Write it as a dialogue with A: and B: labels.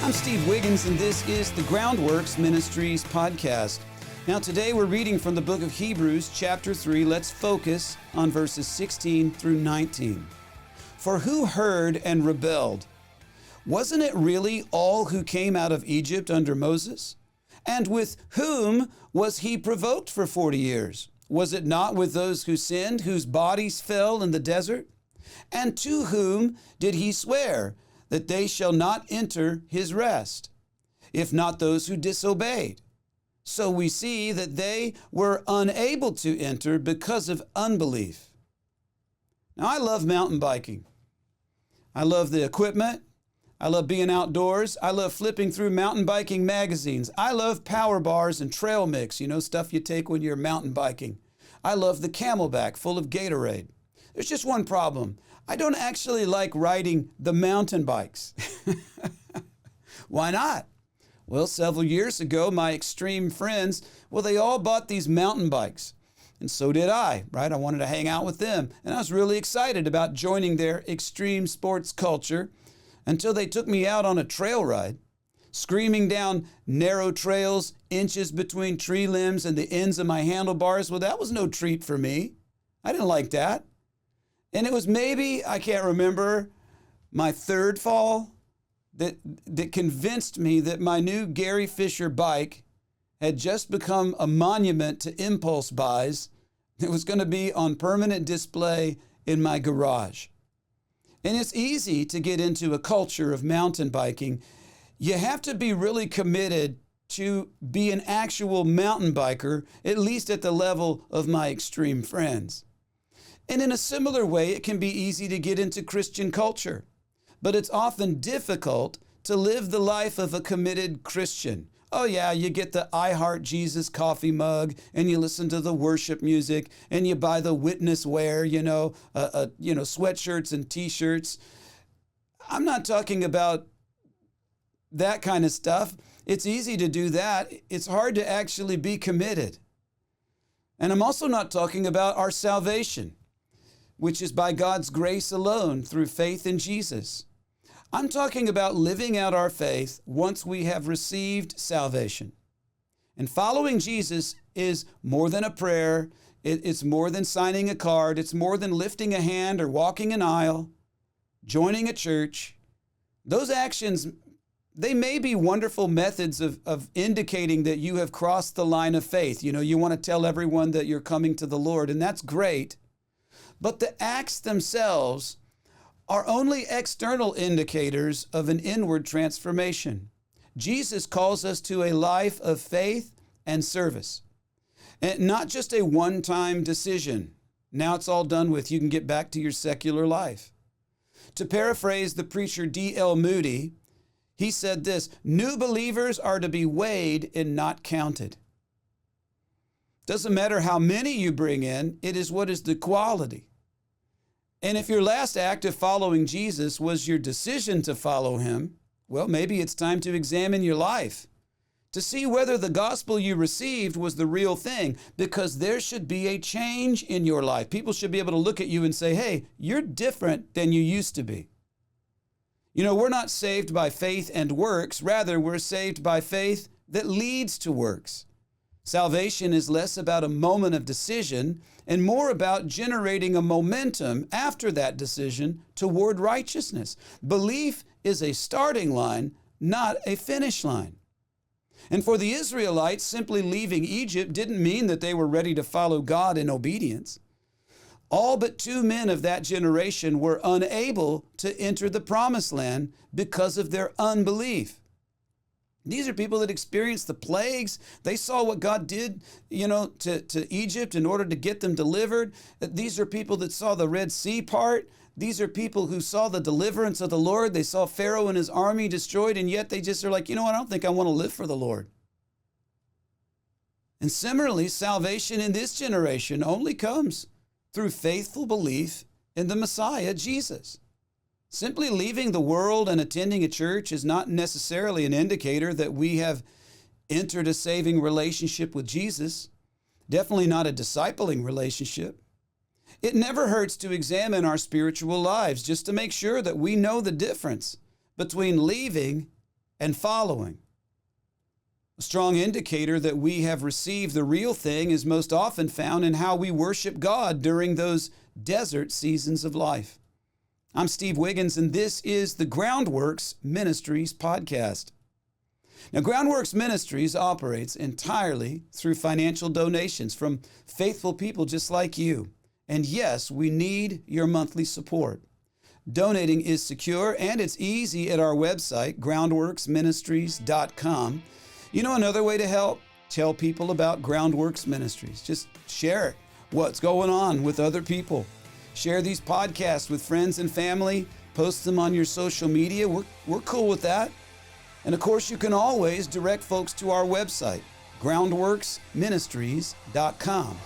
A: I'm Steve Wiggins, and this is the Groundworks Ministries podcast. Now, today we're reading from the book of Hebrews, chapter 3. Let's focus on verses 16 through 19. For who heard and rebelled? Wasn't it really all who came out of Egypt under Moses? And with whom was he provoked for 40 years? Was it not with those who sinned, whose bodies fell in the desert? And to whom did he swear that they shall not enter his rest, if not those who disobeyed? So we see that they were unable to enter because of unbelief. Now, I love mountain biking. I love the equipment. I love being outdoors. I love flipping through mountain biking magazines. I love power bars and trail mix, stuff you take when you're mountain biking. I love the Camelback full of Gatorade. There's just one problem. I don't actually like riding the mountain bikes. Why not? Well, several years ago, my extreme friends, they all bought these mountain bikes. And so did I, right? I wanted to hang out with them. And I was really excited about joining their extreme sports culture until they took me out on a trail ride, screaming down narrow trails, inches between tree limbs and the ends of my handlebars. Well, that was no treat for me. I didn't like that. And it was maybe, I can't remember, my third fall that convinced me that my new Gary Fisher bike had just become a monument to impulse buys that was going to be on permanent display in my garage. And it's easy to get into a culture of mountain biking. You have to be really committed to be an actual mountain biker, at least at the level of my extreme friends. And in a similar way, it can be easy to get into Christian culture, but it's often difficult to live the life of a committed Christian. Oh yeah, you get the I Heart Jesus coffee mug, and you listen to the worship music, and you buy the witness wear, sweatshirts and t-shirts. I'm not talking about that kind of stuff. It's easy to do that. It's hard to actually be committed. And I'm also not talking about our salvation, which is by God's grace alone through faith in Jesus. I'm talking about living out our faith once we have received salvation. And following Jesus is more than a prayer. It's more than signing a card. It's more than lifting a hand or walking an aisle, joining a church. Those actions, they may be wonderful methods of indicating that you have crossed the line of faith. You want to tell everyone that you're coming to the Lord, and that's great. But the acts themselves are only external indicators of an inward transformation. Jesus calls us to a life of faith and service, and not just a one-time decision. Now it's all done with. You can get back to your secular life. To paraphrase the preacher D.L. Moody, he said this: new believers are to be weighed and not counted. Doesn't matter how many you bring in, it is what is the quality. And if your last act of following Jesus was your decision to follow him, well, maybe it's time to examine your life to see whether the gospel you received was the real thing, because there should be a change in your life. People should be able to look at you and say, hey, you're different than you used to be. We're not saved by faith and works. Rather, we're saved by faith that leads to works. Salvation is less about a moment of decision and more about generating a momentum after that decision toward righteousness. Belief is a starting line, not a finish line. And for the Israelites, simply leaving Egypt didn't mean that they were ready to follow God in obedience. All but 2 men of that generation were unable to enter the promised land because of their unbelief. These are people that experienced the plagues. They saw what God did, to Egypt in order to get them delivered. These are people that saw the Red Sea part. These are people who saw the deliverance of the Lord. They saw Pharaoh and his army destroyed, and yet they just are like, I don't think I want to live for the Lord. And similarly, salvation in this generation only comes through faithful belief in the Messiah, Jesus. Simply leaving the world and attending a church is not necessarily an indicator that we have entered a saving relationship with Jesus. Definitely not a discipling relationship. It never hurts to examine our spiritual lives just to make sure that we know the difference between leaving and following. A strong indicator that we have received the real thing is most often found in how we worship God during those desert seasons of life. I'm Steve Wiggins, and this is the Groundworks Ministries podcast. Now, Groundworks Ministries operates entirely through financial donations from faithful people just like you. And yes, we need your monthly support. Donating is secure and it's easy at our website, groundworksministries.com. You know another way to help? Tell people about Groundworks Ministries. Just share what's going on with other people. Share these podcasts with friends and family. Post them on your social media. We're cool with that. And of course, you can always direct folks to our website, groundworksministries.com.